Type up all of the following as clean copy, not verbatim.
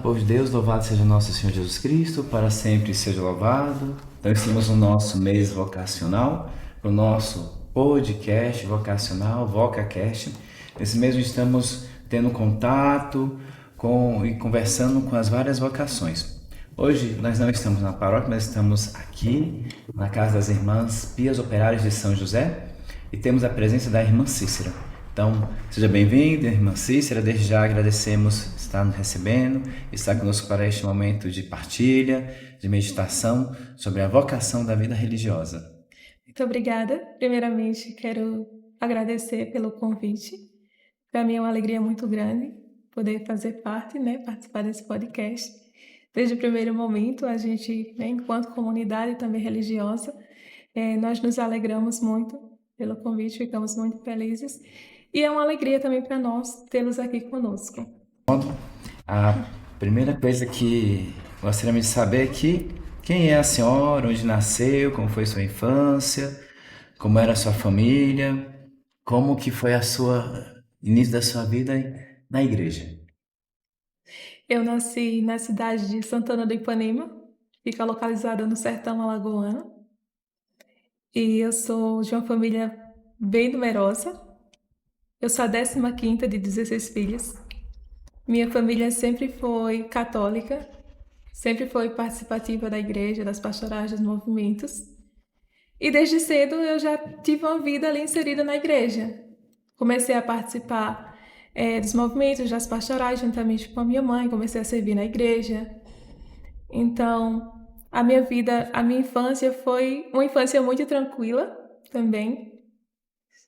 povo de Deus, louvado seja nosso Senhor Jesus Cristo, para sempre seja louvado. Então, estamos no nosso mês vocacional, no nosso podcast vocacional, VocaCast. Nesse mês estamos tendo contato e conversando com as várias vocações. Hoje nós não estamos na paróquia, nós estamos aqui na casa das irmãs Pias Operárias de São José e temos a presença da irmã Cícera. Então, seja bem-vinda, irmã Cícera. Desde já agradecemos estar nos recebendo, estar conosco para este momento de partilha, de meditação sobre a vocação da vida religiosa. Muito obrigada. Primeiramente, quero agradecer pelo convite. Para mim é uma alegria muito grande poder fazer parte, participar desse podcast. Desde o primeiro momento, a gente, enquanto comunidade também religiosa, nós nos alegramos muito pelo convite, ficamos muito felizes. E é uma alegria também para nós tê-los aqui conosco. A primeira coisa que gostaríamos de saber aqui, quem é a senhora, onde nasceu, como foi sua infância, como era a sua família, como que foi início da sua vida na igreja. Eu nasci na cidade de Santana do Ipanema, fica localizada no sertão alagoano. E eu sou de uma família bem numerosa. Eu sou a 15ª de 16 filhos. Minha família sempre foi católica, sempre foi participativa da igreja, das pastorais, dos movimentos. E desde cedo eu já tive uma vida ali inserida na igreja. Comecei a participar dos movimentos, das pastorais, juntamente com a minha mãe, comecei a servir na igreja. Então, a minha infância foi uma infância muito tranquila também,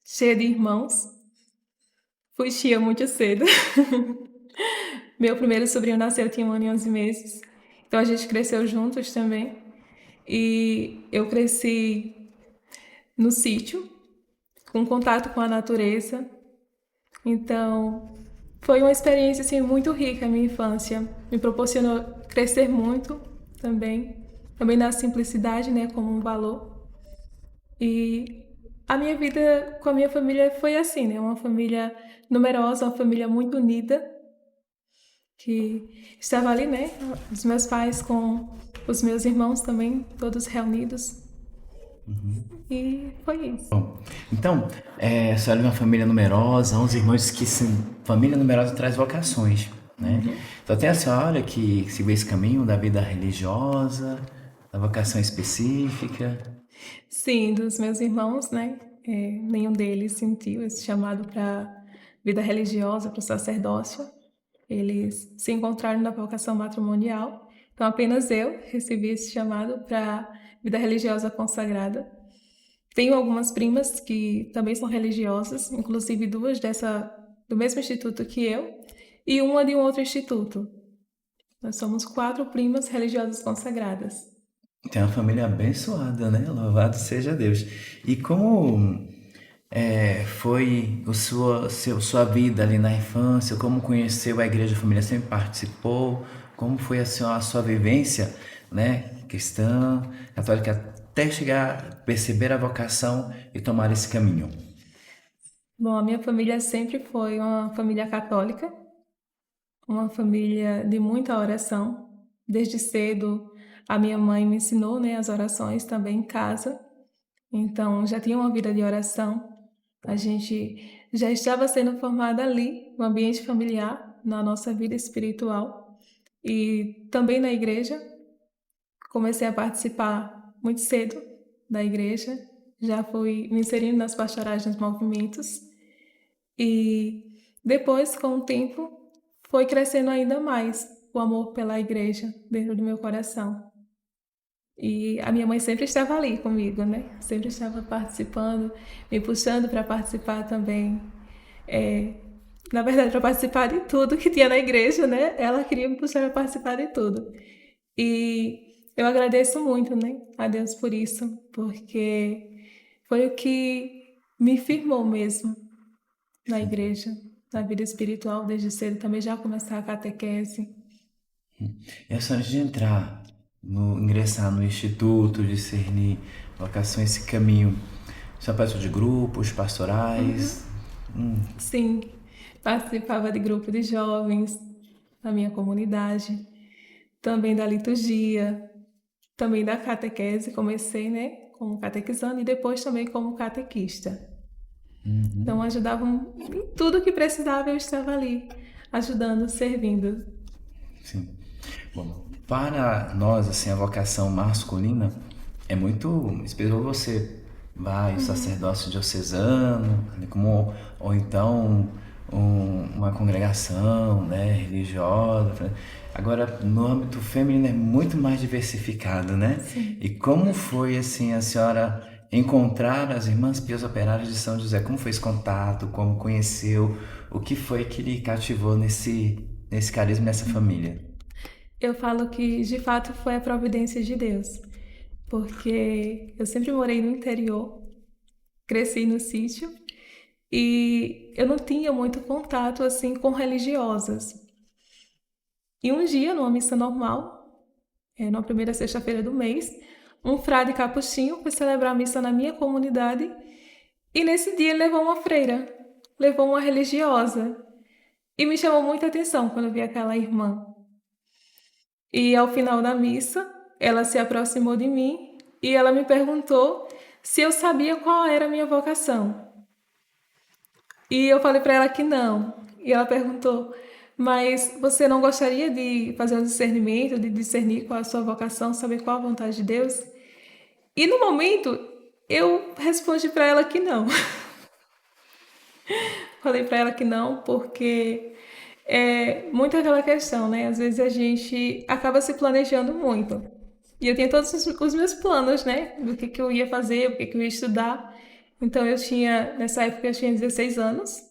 cheia de irmãos. Fui tia muito cedo. Meu primeiro sobrinho nasceu, eu tinha 1 ano e 11 meses. Então a gente cresceu juntos também. E eu cresci no sítio, com contato com a natureza. Então foi uma experiência assim, muito rica a minha infância. Me proporcionou crescer muito também na simplicidade, como um valor. E a minha vida com a minha família foi assim, uma família numerosa, uma família muito unida, que estava ali, os meus pais com os meus irmãos também, todos reunidos. E foi isso. Bom, então, a senhora é uma família numerosa, 11 irmãos, família numerosa traz vocações, né? Então tem a senhora que seguiu esse caminho da vida religiosa, da vocação específica. Sim, dos meus irmãos, nenhum deles sentiu esse chamado para vida religiosa, para o sacerdócio. Eles se encontraram na vocação matrimonial. Então apenas eu recebi esse chamado para vida religiosa consagrada. Tenho algumas primas que também são religiosas, inclusive 2 do mesmo instituto que eu e uma de um outro instituto. Nós somos 4 primas religiosas consagradas. Tem uma família abençoada, né? Louvado seja Deus. E como foi sua vida ali na infância? Como conheceu a igreja? A família sempre participou? Como foi a sua vivência, né? Cristã, católica, até chegar a perceber a vocação e tomar esse caminho? Bom, a minha família sempre foi uma família católica, uma família de muita oração. Desde cedo, a minha mãe me ensinou, as orações também em casa. Então, já tinha uma vida de oração. A gente já estava sendo formada ali, no ambiente familiar, na nossa vida espiritual. E também na igreja. Comecei a participar muito cedo da igreja. Já fui me inserindo nas pastorais, nos movimentos. E depois, com o tempo, foi crescendo ainda mais o amor pela igreja dentro do meu coração. E a minha mãe sempre estava ali comigo, Sempre estava participando, me puxando para participar também. Na verdade, para participar de tudo que tinha na igreja, Ela queria me puxar para participar de tudo. E eu agradeço muito, a Deus por isso, porque foi o que me firmou mesmo na igreja, na vida espiritual desde cedo, também já começar a catequese. E a senhora, antes de ingressar no instituto, discernir vocação, esse caminho, a senhora participou de grupos pastorais? Sim, participava de grupo de jovens, na minha comunidade, também da liturgia, também da catequese. Comecei, né, como catequizando e depois também como catequista. Então ajudavam em tudo que precisava, eu estava ali, ajudando, servindo. Sim. Bom, para nós, assim, a vocação masculina é muito especial. Você vai, o sacerdócio diocesano, né, como, ou então uma congregação, né, religiosa. Agora, no âmbito feminino é muito mais diversificado, né? Sim. E como foi, assim, a senhora encontrar as Irmãs Pias Operárias de São José? Como foi esse contato? Como conheceu? O que foi que lhe cativou nesse carisma, nessa família? Eu falo que de fato foi a providência de Deus, porque eu sempre morei no interior, cresci no sítio e eu não tinha muito contato assim com religiosas. E um dia, numa missa normal, na primeira sexta-feira do mês, um frade capuchinho foi celebrar a missa na minha comunidade e nesse dia ele levou uma freira, levou uma religiosa. E me chamou muita atenção quando eu vi aquela irmã. E ao final da missa, ela se aproximou de mim e ela me perguntou se eu sabia qual era a minha vocação. E eu falei para ela que não. E ela perguntou: mas você não gostaria de fazer um discernimento, de discernir qual é a sua vocação, saber qual a vontade de Deus? E no momento, eu respondi para ela que não. Falei para ela que não, porque é muito aquela questão, né? Às vezes a gente acaba se planejando muito. E eu tinha todos os meus planos, né? Do que eu ia fazer, o que eu ia estudar. Então eu tinha, nessa época eu tinha 16 anos,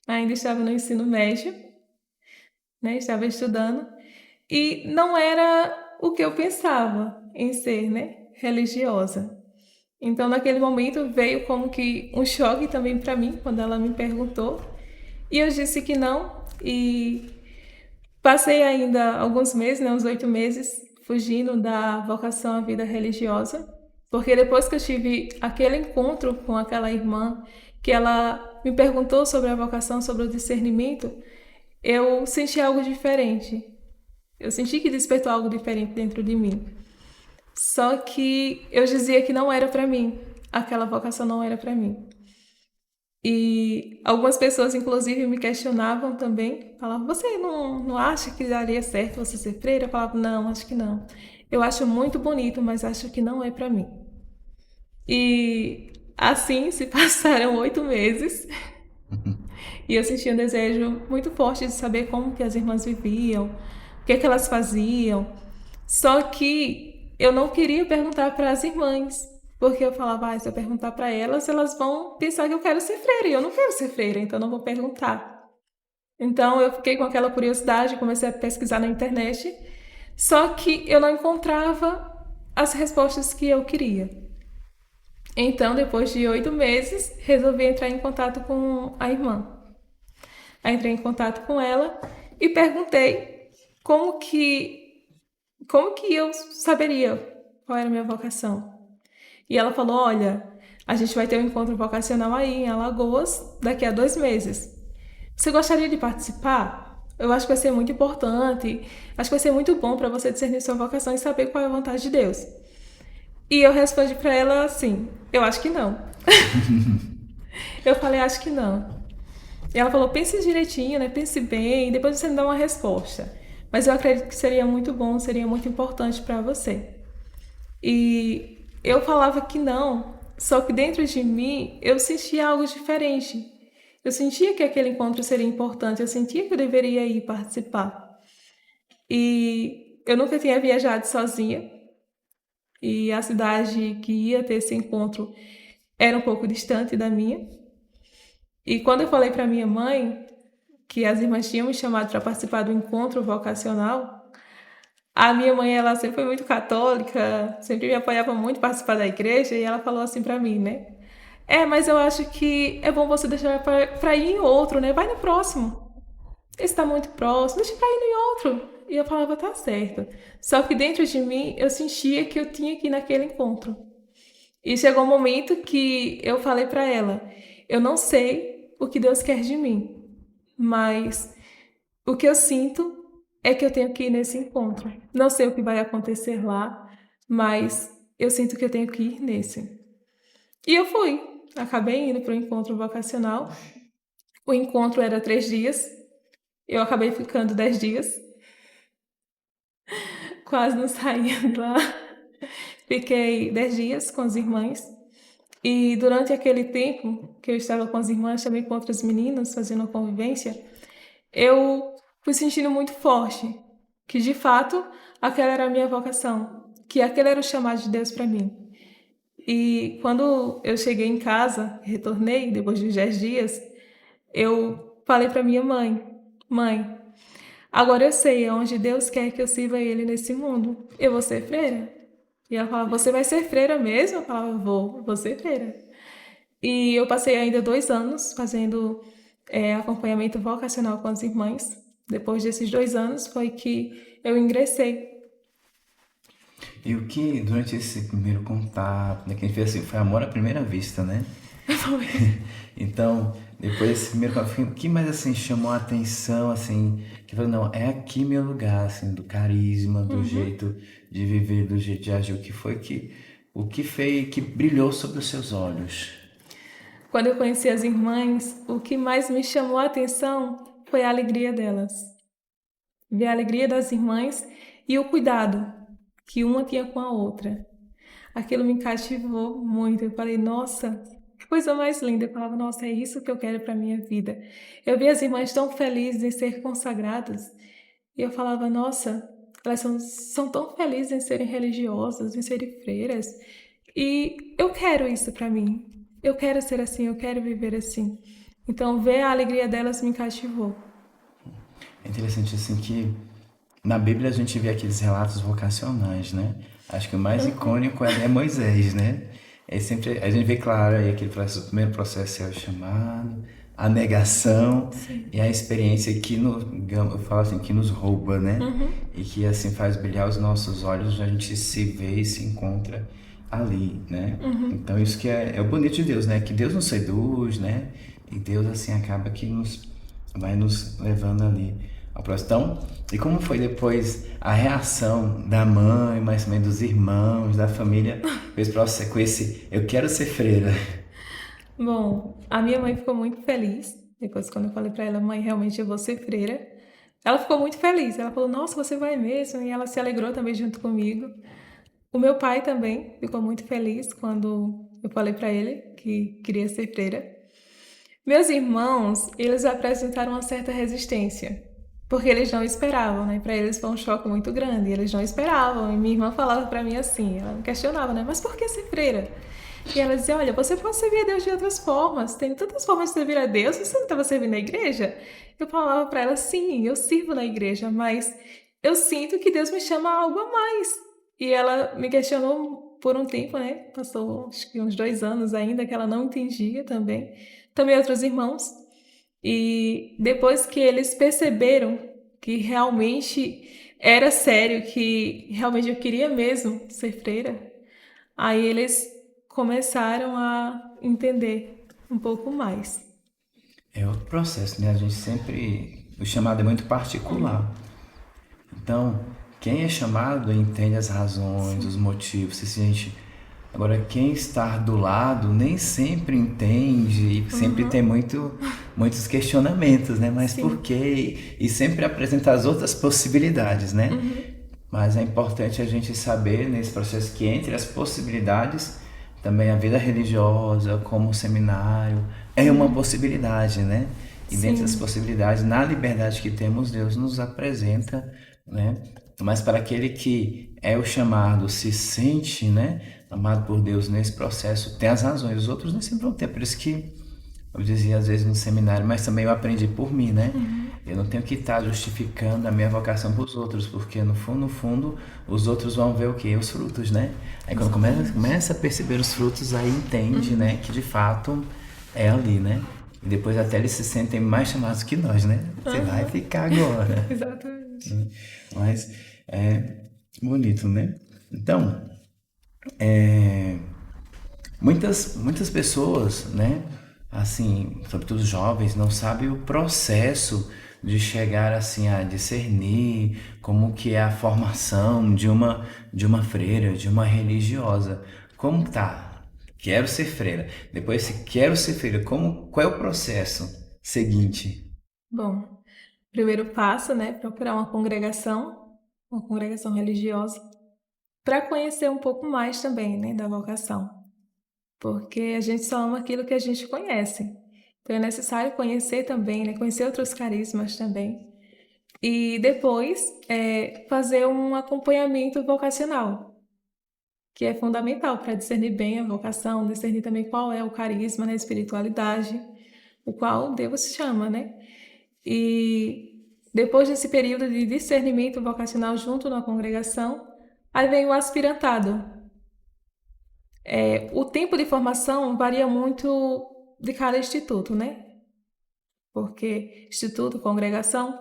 ainda estava no ensino médio, né? Estava estudando. E não era o que eu pensava em ser, né? Religiosa. Então naquele momento veio como que um choque também para mim, quando ela me perguntou. E eu disse que não. E passei ainda alguns meses, né, uns 8 meses, fugindo da vocação à vida religiosa. Porque depois que eu tive aquele encontro com aquela irmã, que ela me perguntou sobre a vocação, sobre o discernimento, eu senti algo diferente. Eu senti que despertou algo diferente dentro de mim. Só que eu dizia que não era para mim. Aquela vocação não era para mim. E algumas pessoas, inclusive, me questionavam também. Falavam: você não acha que daria certo você ser freira? Eu falava: não, acho que não. Eu acho muito bonito, mas acho que não é para mim. E assim se passaram 8 meses. E eu senti um desejo muito forte de saber como que as irmãs viviam, o que é que elas faziam. Só que eu não queria perguntar para as irmãs, porque eu falava: se eu perguntar para elas, elas vão pensar que eu quero ser freira, e eu não quero ser freira, então não vou perguntar. Então eu fiquei com aquela curiosidade, comecei a pesquisar na internet, só que eu não encontrava as respostas que eu queria. Então, depois de 8 meses, resolvi entrar em contato com a irmã. Aí entrei em contato com ela e perguntei como que, como que eu saberia qual era a minha vocação. E ela falou: olha, a gente vai ter um encontro vocacional aí em Alagoas daqui a 2 meses. Você gostaria de participar? Eu acho que vai ser muito importante, acho que vai ser muito bom para você discernir sua vocação e saber qual é a vontade de Deus. E eu respondi para ela assim: eu acho que não. Eu falei: acho que não. E ela falou: pense direitinho, né? Pense bem, depois você me dá uma resposta. Mas eu acredito que seria muito bom, seria muito importante para você. E eu falava que não, só que dentro de mim eu sentia algo diferente. Eu sentia que aquele encontro seria importante, eu sentia que eu deveria ir participar. E eu nunca tinha viajado sozinha, e a cidade que ia ter esse encontro era um pouco distante da minha. E quando eu falei para minha mãe que as irmãs tinham me chamado para participar do encontro vocacional, a minha mãe, ela sempre foi muito católica, sempre me apoiava muito participar da igreja, e ela falou assim para mim, né? Mas eu acho que é bom você deixar para ir em outro, né? Vai no próximo. Esse tá muito próximo, deixa pra ir no outro. E eu falava: tá certo. Só que dentro de mim, eu sentia que eu tinha que ir naquele encontro. E chegou um momento que eu falei para ela: eu não sei o que Deus quer de mim, mas O que eu sinto é que eu tenho que ir nesse encontro. Não sei o que vai acontecer lá, mas eu sinto que eu tenho que ir nesse. E eu fui. Acabei indo para o encontro vocacional. O encontro era 3 dias. Eu acabei ficando 10 dias. Quase não saía de lá. Fiquei 10 dias com as irmãs. E durante aquele tempo que eu estava com as irmãs, também com outras meninas, fazendo a convivência, eu fui sentindo muito forte que, de fato, aquela era a minha vocação, que aquele era o chamado de Deus para mim. E quando eu cheguei em casa, retornei depois de 10 dias, eu falei para minha mãe: Mãe, agora eu sei aonde Deus quer que eu sirva Ele nesse mundo. Eu vou ser freira. E ela falava: Você vai ser freira mesmo? Eu falava: vou ser freira. E eu passei ainda 2 anos fazendo acompanhamento vocacional com as irmãs. Depois desses 2 anos foi que eu ingressei. E o que, durante esse primeiro contato, né, que a gente fez assim, foi amor à primeira vista, né? Então, depois desse primeiro contato, o que mais, assim, chamou a atenção, assim, que falou, não, é aqui meu lugar, assim, do carisma, do jeito de viver, do jeito de agir, o que fez, que brilhou sobre os seus olhos? Quando eu conheci as irmãs, o que mais me chamou a atenção foi a alegria delas. Ver a alegria das irmãs e o cuidado que uma tinha com a outra. Aquilo me cativou muito. Eu falei: Nossa, que coisa mais linda. Eu falava: Nossa, é isso que eu quero para minha vida. Eu vi as irmãs tão felizes em ser consagradas. E eu falava: Nossa, elas são tão felizes em serem religiosas, em serem freiras. E eu quero isso para mim. Eu quero ser assim, eu quero viver assim. Então, ver a alegria delas me cativou. É interessante, assim, que na Bíblia a gente vê aqueles relatos vocacionais, né? Acho que o mais icônico é Moisés, né? É sempre, a gente vê claro aí aquele processo, o primeiro processo é o chamado, a negação Sim. e a experiência que eu falo assim, que nos rouba, né? E que assim faz brilhar os nossos olhos, a gente se vê e se encontra ali, né? Então isso que é o bonito de Deus, né? Que Deus nos seduz, né? E Deus assim acaba que vai nos levando ali ao próximo. Então, e como foi depois a reação da mãe, mas também dos irmãos, da família, com esse eu quero ser freira? Bom, a minha mãe ficou muito feliz. Depois, quando eu falei para ela: Mãe, realmente eu vou ser freira. Ela ficou muito feliz. Ela falou: Nossa, você vai mesmo? E ela se alegrou também junto comigo. O meu pai também ficou muito feliz quando eu falei para ele que queria ser freira. Meus irmãos, eles apresentaram uma certa resistência, porque eles não esperavam, né? Para eles foi um choque muito grande, eles não esperavam. E minha irmã falava para mim assim, ela me questionava, né? Mas por que ser freira? E ela dizia: Olha, você pode servir a Deus de outras formas, tem tantas formas de servir a Deus, você não estava servindo na igreja? Eu falava para ela: Sim, eu sirvo na igreja, mas eu sinto que Deus me chama a algo a mais. E ela me questionou por um tempo, né? Passou acho que uns 2 anos ainda que ela não entendia também. Também outros irmãos. E depois que eles perceberam que realmente era sério, que realmente eu queria mesmo ser freira, aí eles começaram a entender um pouco mais. É outro processo, né? A gente sempre. O chamado é muito particular. Então, quem é chamado entende as razões, os motivos, se sente. Agora, quem está do lado nem sempre entende e sempre tem muitos questionamentos, né? Mas por Sim. quê? E sempre apresenta as outras possibilidades, né? Mas é importante a gente saber nesse processo que entre as possibilidades, também a vida religiosa, como o seminário, é uma possibilidade, né? E dentro das Sim. possibilidades, na liberdade que temos, Deus nos apresenta, né? Mas para aquele que é o chamado, se sente, né, amado por Deus nesse processo, tem as razões. Os outros nem sempre vão ter. Por isso que eu dizia às vezes no seminário, mas também eu aprendi por mim, né? Eu não tenho que estar justificando a minha vocação para os outros, porque no fundo, os outros vão ver o quê? Os frutos, né? Aí quando começa a perceber os frutos, aí entende, né, que de fato é ali, né? E depois até eles se sentem mais chamados que nós, né? Você vai ficar agora. Exatamente. Mas é bonito, né? Então, muitas pessoas, né, assim, sobretudo jovens, não sabem o processo de chegar assim a discernir como que é a formação de uma freira, de uma religiosa. Como tá? Quero ser freira. Depois, se quero ser freira, qual é o processo seguinte? Bom, primeiro passo, né, procurar uma congregação religiosa, para conhecer um pouco mais também, né, da vocação. Porque a gente só ama aquilo que a gente conhece. Então é necessário conhecer também, né, conhecer outros carismas também. E depois fazer um acompanhamento vocacional, que é fundamental para discernir bem a vocação, discernir também qual é o carisma, né, a espiritualidade, o qual Deus chama, né? E depois desse período de discernimento vocacional junto na congregação, aí vem o aspirantado. O tempo de formação varia muito de cada instituto, né? Porque instituto, congregação,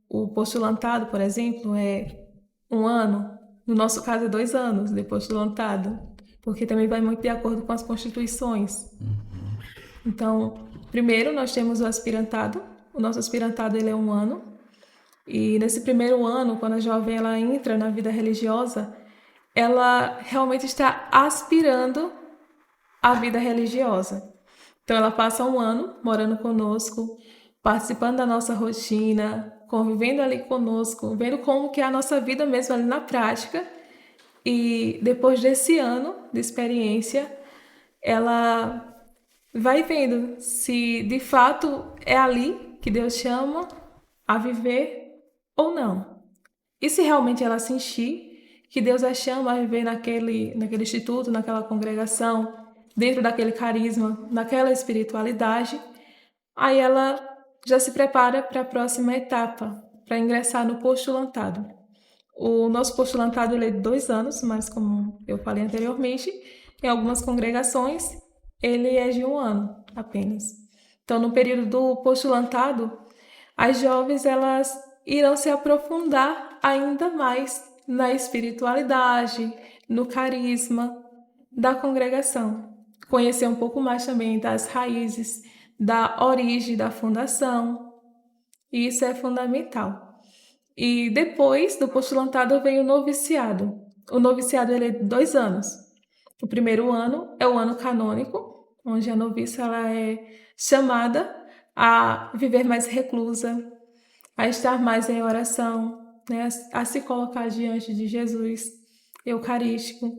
o postulantado, por exemplo, é 1 ano. No nosso caso, é 2 anos de postulantado, porque também vai muito de acordo com as constituições. Então, primeiro nós temos o aspirantado. O nosso aspirantado ele é 1 ano. E nesse primeiro ano, quando a jovem ela entra na vida religiosa, ela realmente está aspirando à vida religiosa. Então ela passa 1 ano morando conosco, participando da nossa rotina, convivendo ali conosco, vendo como que é a nossa vida mesmo ali na prática. E depois desse ano de experiência, ela vai vendo se de fato é ali que Deus chama a viver ou não. E se realmente ela sentir que Deus a chama a viver naquele instituto, naquela congregação, dentro daquele carisma, naquela espiritualidade, aí ela já se prepara para a próxima etapa, para ingressar no postulantado. O nosso postulantado ele é de 2 anos, mas como eu falei anteriormente, em algumas congregações ele é de 1 ano apenas. Então, no período do postulantado, as jovens elas irão se aprofundar ainda mais na espiritualidade, no carisma da congregação. Conhecer um pouco mais também das raízes, da origem da fundação. E isso é fundamental. E depois do postulantado vem o noviciado. O noviciado ele é de 2 anos. O primeiro ano é o ano canônico, onde a noviça ela é chamada a viver mais reclusa, a estar mais em oração, né, a se colocar diante de Jesus eucarístico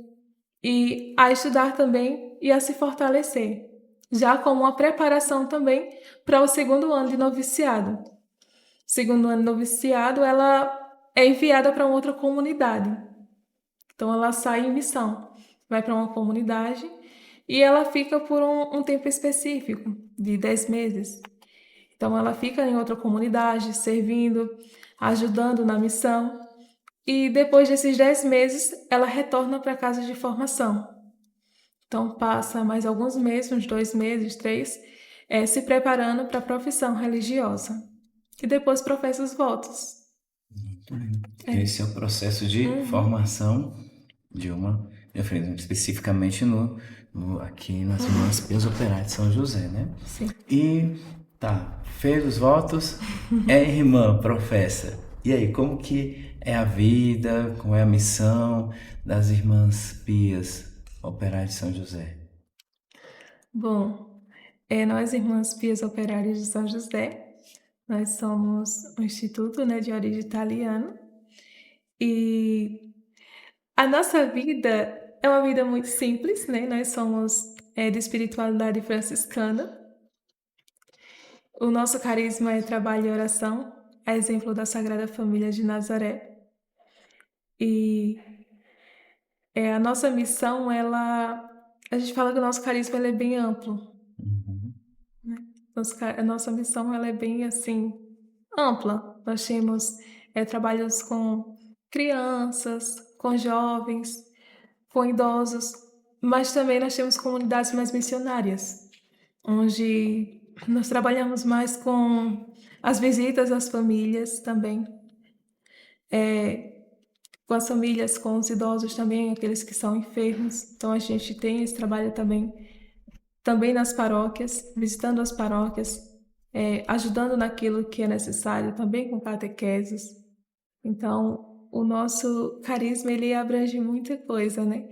e a estudar também e a se fortalecer, já como uma preparação também para o segundo ano de noviciado. Segundo ano de noviciado, ela é enviada para outra comunidade. Então ela sai em missão, vai para uma comunidade e ela fica por um tempo específico, de 10 meses. Então ela fica em outra comunidade, servindo, ajudando na missão. E depois desses 10 meses, ela retorna para a casa de formação. Então passa mais alguns meses, uns 2 meses, 3, se preparando para a profissão religiosa. E depois professa os votos. Esse é o processo de formação de uma, especificamente aqui nas Irmãs Pias Operárias de São José, né? Sim. E tá, fez os votos, é irmã, professa. E aí, como que é a vida, como é a missão das Irmãs Pias Operárias de São José? Bom, nós, Irmãs Pias Operárias de São José, nós somos um instituto, né, de origem italiana. E a nossa vida é uma vida muito simples, né? Nós somos de espiritualidade franciscana. O nosso carisma é trabalho e oração, a exemplo da Sagrada Família de Nazaré. E a nossa missão, a gente fala que o nosso carisma ele é bem amplo. Né? A nossa missão ela é bem assim ampla. Nós temos trabalhos com crianças, com jovens, com idosos, mas também nós temos comunidades mais missionárias, onde nós trabalhamos mais com as visitas às famílias também, com as famílias, com os idosos também, aqueles que são enfermos. Então a gente tem esse trabalho também nas paróquias, visitando as paróquias, ajudando naquilo que é necessário, também com catequeses. Então, o nosso carisma, ele abrange muita coisa, né?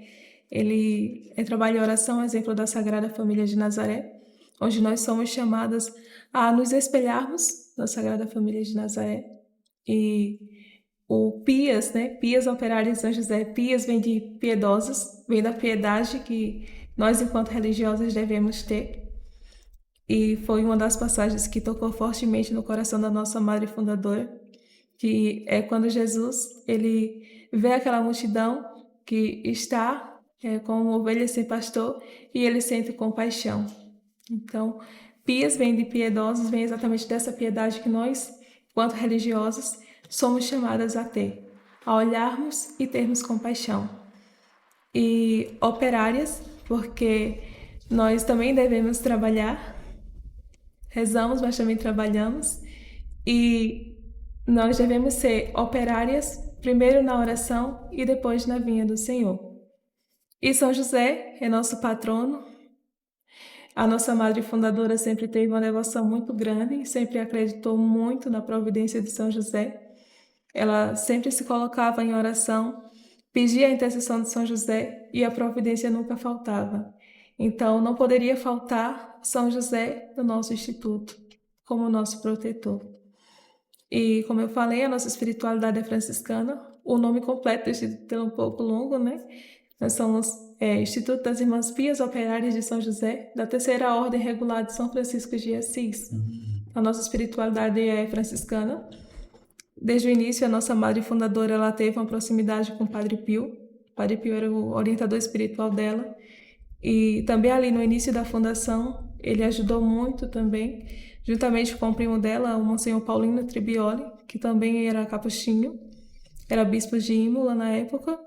Ele trabalha em oração, exemplo da Sagrada Família de Nazaré, onde nós somos chamadas a nos espelharmos na Sagrada Família de Nazaré. E o Pias, né? Pias operárias de São José. Pias vem de piedosos, vem da piedade que nós, enquanto religiosas, devemos ter. E foi uma das passagens que tocou fortemente no coração da nossa Madre Fundadora, que é quando Jesus ele vê aquela multidão que está como ovelhas sem pastor e ele sente compaixão. Então, pias vem de piedosos, vem exatamente dessa piedade que nós, enquanto religiosos, somos chamadas a ter, a olharmos e termos compaixão. E operárias, porque nós também devemos trabalhar, rezamos, mas também trabalhamos, e nós devemos ser operárias, primeiro na oração e depois na vinha do Senhor. E São José é nosso patrono. A nossa Madre Fundadora sempre teve uma devoção muito grande, sempre acreditou muito na providência de São José. Ela sempre se colocava em oração, pedia a intercessão de São José e a providência nunca faltava. Então, não poderia faltar São José no nosso instituto, como nosso protetor. E, como eu falei, a nossa espiritualidade é franciscana. O nome completo do instituto é um pouco longo, né? Nós somos Instituto das Irmãs Pias Operárias de São José, da Terceira Ordem Regular de São Francisco de Assis. A nossa espiritualidade é franciscana. Desde o início, a nossa Madre Fundadora ela teve uma proximidade com o Padre Pio. O Padre Pio era o orientador espiritual dela. E também ali no início da fundação, ele ajudou muito também, juntamente com o primo dela, o Monsenhor Paulino Tribioli, que também era capuchinho, era bispo de Imola na época.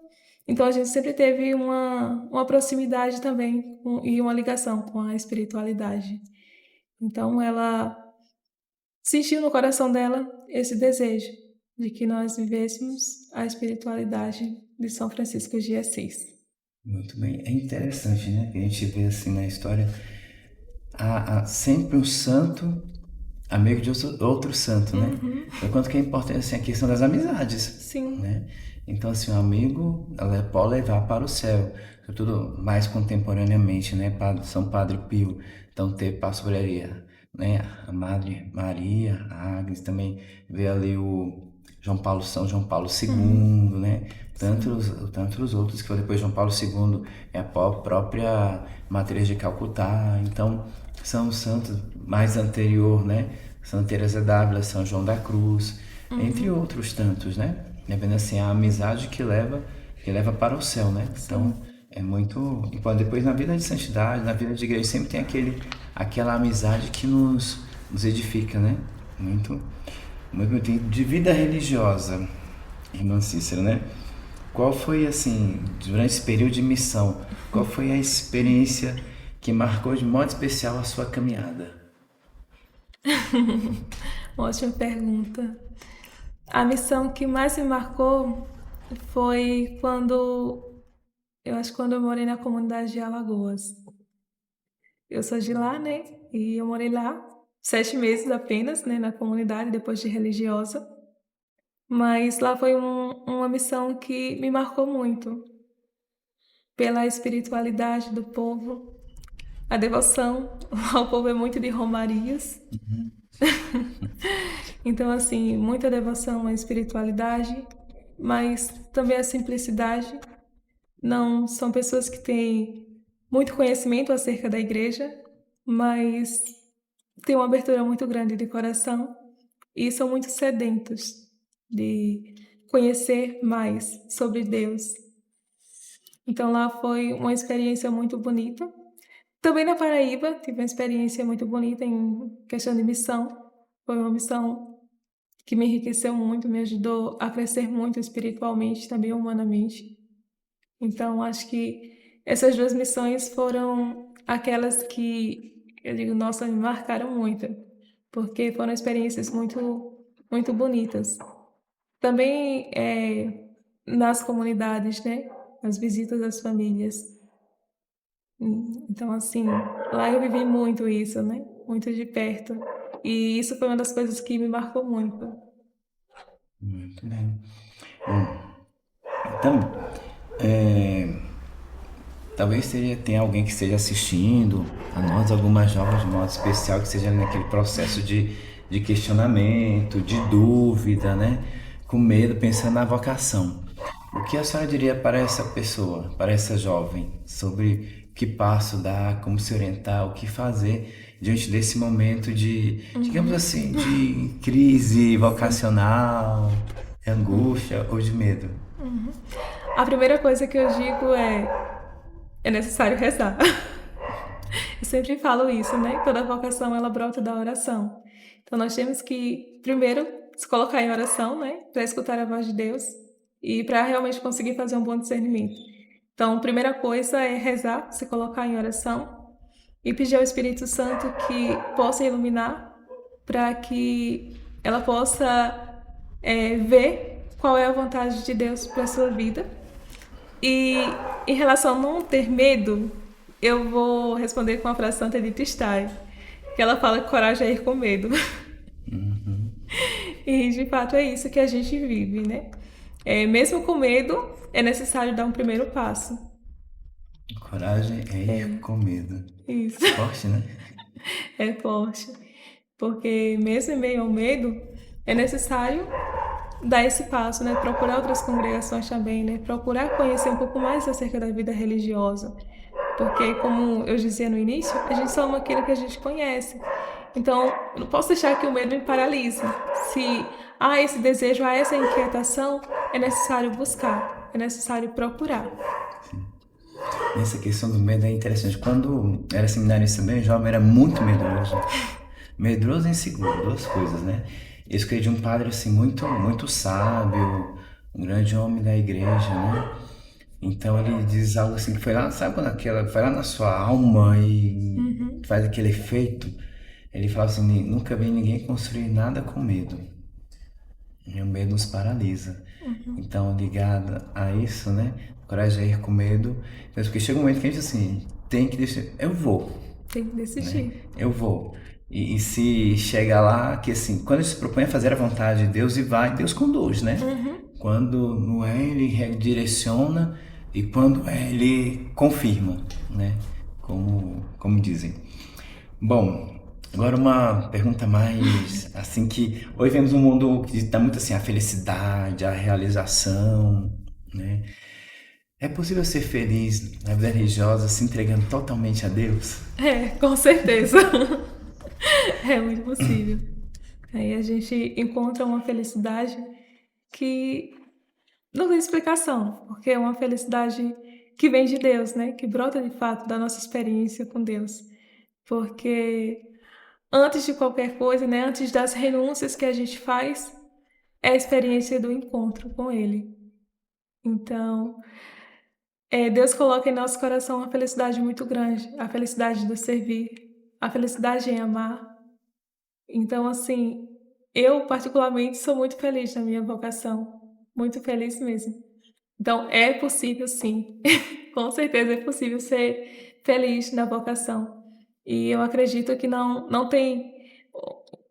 Então a gente sempre teve uma proximidade também e uma ligação com a espiritualidade. Então ela sentiu no coração dela esse desejo de que nós vivêssemos a espiritualidade de São Francisco de Assis. Muito bem. É interessante, né? Que a gente vê assim na história há sempre um santo amigo de outro santo, né? Então, quanto que é importante assim, a questão das amizades, Sim. né? Então, assim, um amigo pode levar para o céu, sobretudo mais contemporaneamente, né? São Padre Pio, então ter pastoreia, né? A Madre Maria, a Agnes também vê ali o São João Paulo II, né? Tantos outros que depois João Paulo II é a própria Matriz de Calcutá, então são santos mais anterior, né? Santa Teresa d'Ávila, São João da Cruz, entre outros tantos, né? É vendo assim a amizade que leva para o céu, né? Então é muito importante. Depois na vida de santidade, na vida de igreja sempre tem aquela amizade que nos edifica, né? Muito de vida religiosa, irmão Cícero, né? Qual foi assim, durante esse período de missão, qual foi a experiência que marcou de modo especial a sua caminhada? Ótima pergunta. A missão que mais me marcou foi quando eu morei na comunidade de Alagoas. Eu sou de lá, né? E eu morei lá 7 meses apenas, né, na comunidade, depois de religiosa. Mas lá foi uma missão que me marcou muito pela espiritualidade do povo, a devoção. O povo é muito de romarias. Então, assim, muita devoção à espiritualidade, mas também a simplicidade. Não são pessoas que têm muito conhecimento acerca da igreja, mas têm uma abertura muito grande de coração e são muito sedentos de conhecer mais sobre Deus. Então lá foi uma experiência muito bonita. Também na Paraíba tive uma experiência muito bonita em questão de missão. Foi uma missão que me enriqueceu muito, me ajudou a crescer muito espiritualmente, também humanamente. Então, acho que essas 2 missões foram aquelas que eu digo, nossa, me marcaram muito, porque foram experiências muito bonitas. Também nas comunidades, né? As visitas às famílias. Então, assim, lá eu vivi muito isso, né? Muito de perto. E isso foi uma das coisas que me marcou muito. Muito bem. Bom, então, é, talvez tenha alguém que esteja assistindo a nós, algumas jovens de modo especial, que esteja naquele processo de questionamento, de dúvida, né? Com medo, pensando na vocação. O que a senhora diria para essa pessoa, para essa jovem, sobre que passo dar, como se orientar, o que fazer diante desse momento de, digamos assim, de crise vocacional, de angústia ou de medo? A primeira coisa que eu digo é necessário rezar. Eu sempre falo isso, né? Toda vocação ela brota da oração. Então nós temos que primeiro se colocar em oração, né, para escutar a voz de Deus e para realmente conseguir fazer um bom discernimento. Então, a primeira coisa é rezar, se colocar em oração e pedir ao Espírito Santo que possa iluminar para que ela possa ver qual é a vontade de Deus para a sua vida. E em relação a não ter medo, eu vou responder com a frase Santa Edith Stein, que ela fala que coragem é ir com medo. E de fato é isso que a gente vive, né? Mesmo com medo, é necessário dar um primeiro passo. Coragem é ir com medo. Isso. Forte, né? É forte. Porque mesmo em meio ao medo, é necessário dar esse passo, né? Procurar outras congregações também, né? Procurar conhecer um pouco mais acerca da vida religiosa. Porque, como eu dizia no início, a gente só ama aquilo que a gente conhece. Então, eu não posso deixar que o medo me paralise. Se há esse desejo, há essa inquietação, é necessário buscar, é necessário procurar. Essa questão do medo é interessante. Quando era seminarista bem jovem, era muito medroso. Medroso e inseguro, duas coisas, né? Eu escutei de um padre assim muito sábio, um grande homem da igreja, né? Então ele diz algo assim que foi lá, sabe quando foi lá na sua alma e faz aquele efeito? Ele fala assim, nunca vi ninguém construir nada com medo. E o medo nos paralisa. Então, ligado a isso, né? Coragem é ir com medo. Mas porque chega um momento que a gente assim, tem que deixar. Eu vou, Tem que né? decidir. Eu vou. E se chega lá, que assim, quando a gente se propõe a fazer a vontade de Deus e vai, Deus conduz, né? Quando não é, Ele redireciona e quando é, Ele confirma, né? Como dizem. Bom, agora uma pergunta mais assim que hoje vemos um mundo que está muito assim a felicidade, a realização, né? É possível ser feliz na vida religiosa se entregando totalmente a Deus? Com certeza. É muito possível. Aí a gente encontra uma felicidade que não tem explicação, porque é uma felicidade que vem de Deus, né? Que brota de fato da nossa experiência com Deus. Porque antes de qualquer coisa, né? Antes das renúncias que a gente faz, é a experiência do encontro com Ele. Então, Deus coloca em nosso coração uma felicidade muito grande, a felicidade do servir, a felicidade em amar. Então, assim, eu particularmente sou muito feliz na minha vocação, muito feliz mesmo. Então, é possível sim, com certeza é possível ser feliz na vocação. E eu acredito que não tem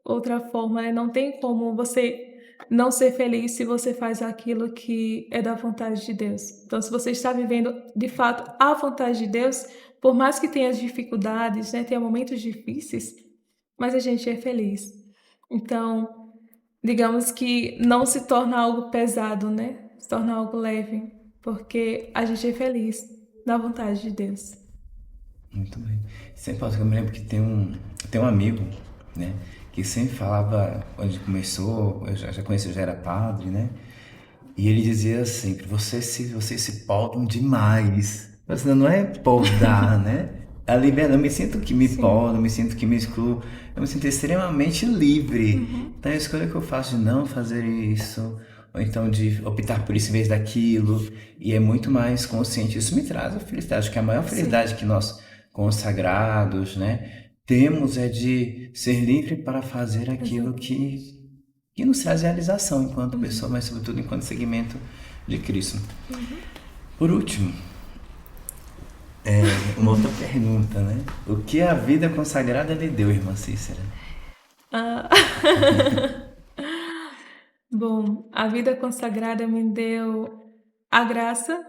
outra forma, né? Não tem como você não ser feliz se você faz aquilo que é da vontade de Deus. Então, se você está vivendo de fato a vontade de Deus, por mais que tenha dificuldades, né? Tenha momentos difíceis, mas a gente é feliz. Então, digamos que não se torna algo pesado, né? Se torna algo leve, porque a gente é feliz na vontade de Deus. Muito bem. Sempre posso, eu me lembro que tem um amigo, né? Que sempre falava, quando começou, eu já conheci, eu já era padre, né? E ele dizia sempre, vocês se podam demais. Você não é podar, né? A liberdade, eu me sinto que me podo, eu me sinto que me excluo, eu me sinto extremamente livre. Então a escolha que eu faço de não fazer isso, ou então de optar por isso em vez daquilo, e é muito mais consciente. Isso me traz a felicidade, que a maior felicidade que nós consagrados, né, temos é de ser livre para fazer aquilo que nos traz realização enquanto pessoa, mas sobretudo enquanto segmento de Cristo. Por último, uma outra pergunta, né? O que a vida consagrada lhe deu, irmã Cícera? Ah. Bom, a vida consagrada me deu a graça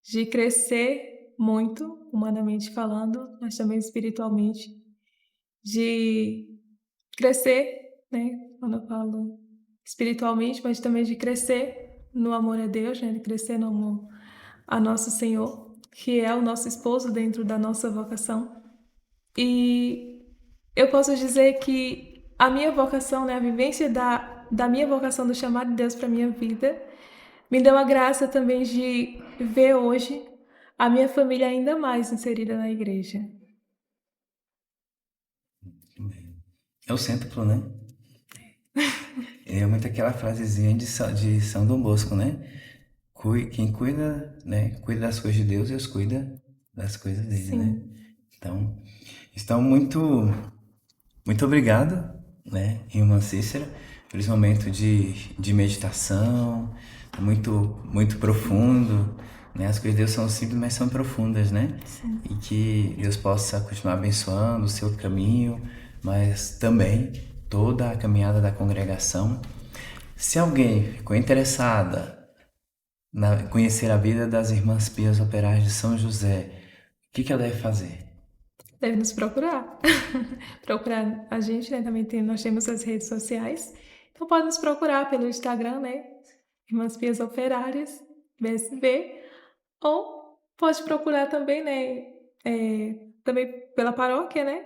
de crescer muito, humanamente falando, mas também espiritualmente, de crescer, né, quando eu falo espiritualmente, mas também de crescer no amor a Deus, né, de crescer no amor a nosso Senhor, que é o nosso esposo dentro da nossa vocação. E eu posso dizer que a minha vocação, né, a vivência da minha vocação, do chamado de Deus para minha vida, me deu a graça também de ver hoje a minha família ainda mais inserida na igreja. É o centro, né? É muito aquela frasezinha de São Dom Bosco, né? Quem cuida, né? Cuida das coisas de Deus, Deus cuida das coisas dele, né? Sim, Então, muito obrigado, né, irmã Cícera, por esse momento de meditação, muito profundo, né? As coisas de Deus são simples, mas são profundas, né? sim. E que Deus possa continuar abençoando o seu caminho, mas também toda a caminhada da congregação. Se alguém ficou interessada na conhecer a vida das Irmãs Pias Operárias de São José, o que ela deve fazer? Deve nos procurar. Procurar a gente, né? Também nós temos as redes sociais. Então pode nos procurar pelo Instagram, né? Irmãs Pias Operárias, BSB. Ou pode procurar também, né? Também pela paróquia, né?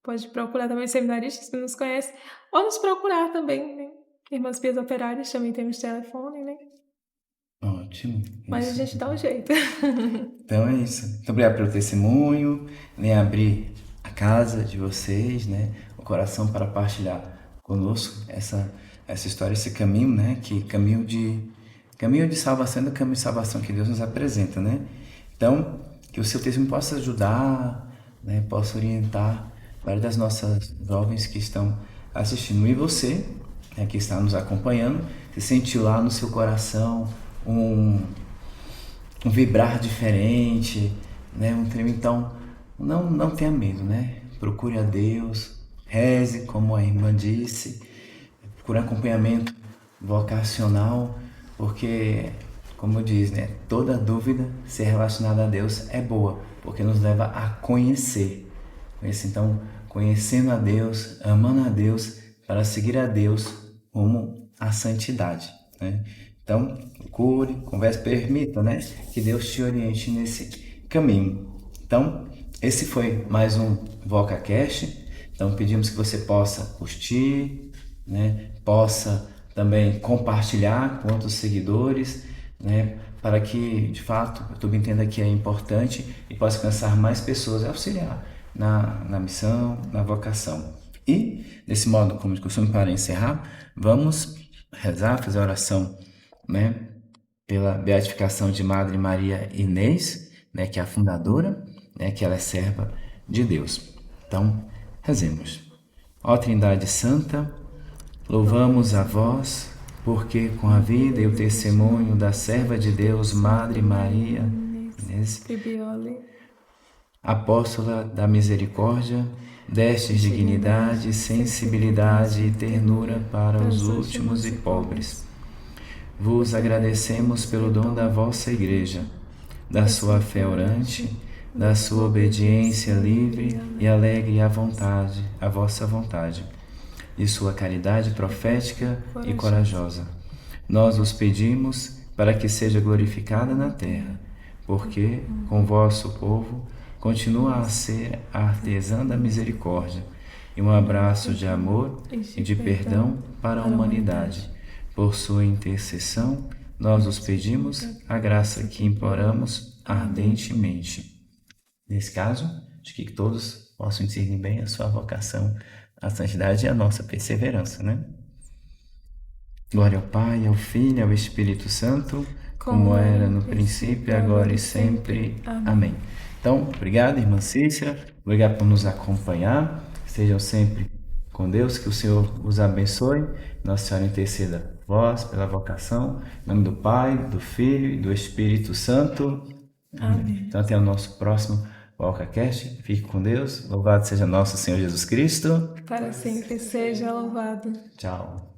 Pode procurar também seminaristas que nos conhecem. Ou nos procurar também, né? Irmãs Pias Operárias, também temos telefone, né? Ótimo, Mas a isso. gente dá um jeito. Então é isso. Muito obrigado pelo testemunho, né? Abrir a casa de vocês, né? O coração para partilhar conosco essa história, esse caminho, né? Que caminho de salvação é o caminho de salvação que Deus nos apresenta, né? Então, que o seu testemunho possa ajudar, né? Possa orientar várias das nossas jovens que estão assistindo. E você, né, que está nos acompanhando, se sentiu lá no seu coração um vibrar diferente, né? Um trem. Então, não tenha medo, né? Procure a Deus, reze, como a irmã disse, procure acompanhamento vocacional, porque, como diz, né? Toda dúvida ser relacionada a Deus é boa, porque nos leva a conhecer. Então, conhecendo a Deus, amando a Deus, para seguir a Deus rumo à santidade, né? Então, procure, converse, permita, né, que Deus te oriente nesse caminho. Então, esse foi mais um VocaCast. Então, pedimos que você possa curtir, né, possa também compartilhar com outros seguidores, né, para que, de fato, o YouTube entenda que é importante e possa alcançar mais pessoas e auxiliar na missão, na vocação. E, desse modo, como de costume, para encerrar, vamos rezar, fazer a oração, né, pela beatificação de Madre Maria Inês, né, que é a fundadora, né, que ela é serva de Deus. Então, rezemos. Ó Trindade Santa, louvamos a vós, porque com a vida e o testemunho da serva de Deus, Madre Maria Inês, Bibioli. Apóstola da Misericórdia, destes dignidade, sensibilidade e ternura para os últimos e pobres. Vos agradecemos pelo dom da vossa Igreja, da sua fé orante, da sua obediência livre e alegre à vossa vontade, de sua caridade profética e corajosa. Nós vos pedimos para que seja glorificada na terra, porque, com vosso povo, continua a ser a artesã da misericórdia e um abraço de amor e de perdão para a humanidade. Por sua intercessão, nós os pedimos a graça que imploramos ardentemente. Nesse caso, acho que todos possam discernir bem a sua vocação à santidade e a nossa perseverança, né? Glória ao Pai, ao Filho e ao Espírito Santo, como era no princípio, agora e sempre. Amém. Então, obrigado, irmã Cícera, obrigado por nos acompanhar. Estejam sempre com Deus, que o Senhor os abençoe. Nossa Senhora interceda por vós pela vocação. Em nome do Pai, do Filho e do Espírito Santo. Amém. Então, até o nosso próximo VocaCast. Fique com Deus. Louvado seja nosso Senhor Jesus Cristo. Para sempre seja louvado. Tchau.